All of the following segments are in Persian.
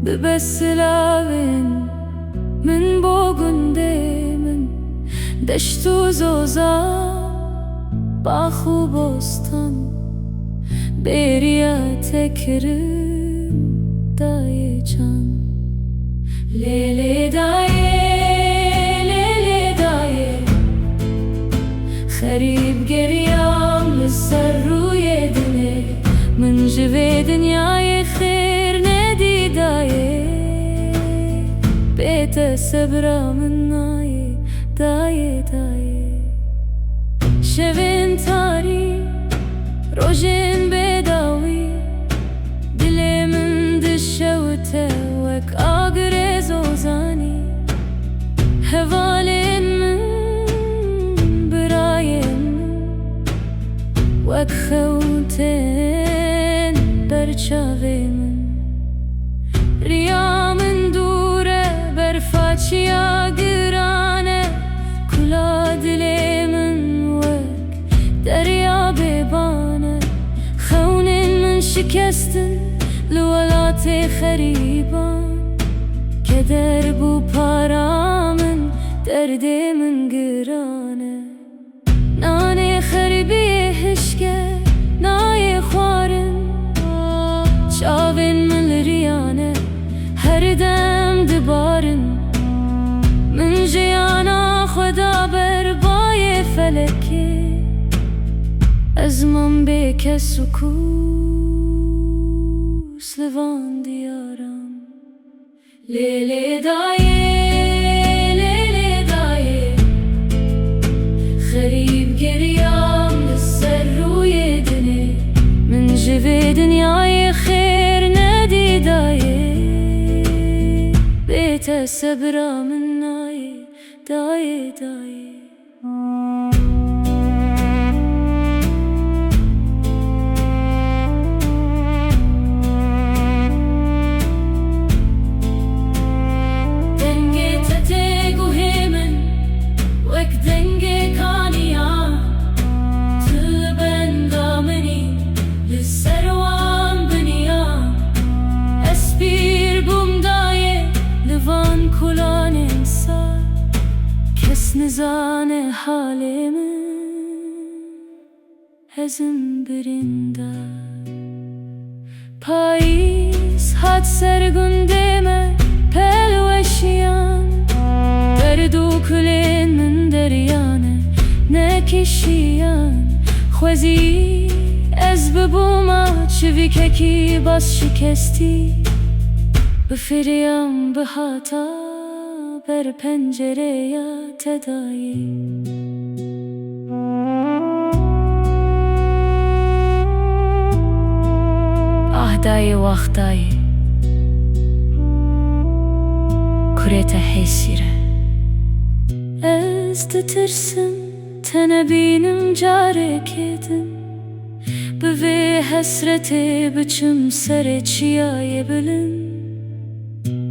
ببسلاوين من بوغنده من دشت و زوزا باخ و بستان بریا تکرم دای جان لیلی دایه خریب گریام لسر روی دنه من جوی دنیای خیر ندی دایه بیت صبرا من دایه شوین تاری روژین بداوی دل من دشوته وک آگر زوزانی هوالین من برایم وک خوتن برچاوی من ریا من دوره برفاچیا گرانه کلا دل من وک دریا ببانه خونین من شکستن لولات خریبان که دربو پارا من درد من گرانه نان خریبی هشکه نای خوارن چاوین من ریانه هر دم دبارن من جیانا خدا بربای فلکی از من بک سکوس لوان دیارم لیلی دایه خریب گریام لسر روی دنه من جوی دنیای خیر ندی دایه بیت صبرا من دایه نزان حال من هزم برنده پاییز هات سرگنده من پلوشیان دردو کلین من دریانه نکشیان خوزی از ببوما چوی که باز شکستی بفریم به هاتا بر پنجره یا تدایی آهدای وقتای کرت حسیره از ترسم تنبینم جاره کدم به حسرت بچم سر چیای بلند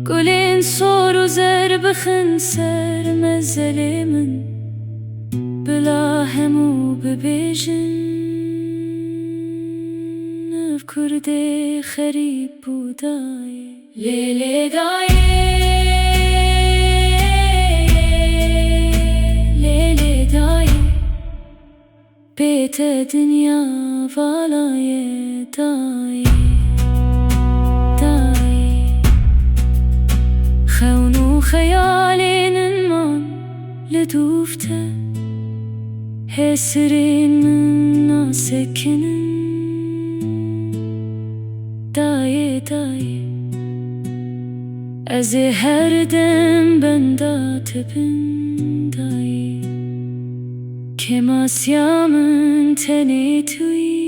گلین سور و زر بخن سر مزل من بلا همو ببیجن اف کرده خریب بودای لیلی دایه بیت دنیا والای دایه خونو خیالین من لدوفته حسرین من ناسکنن دایه از هر دم بنده تبن دایه که ماسیا من تنی توی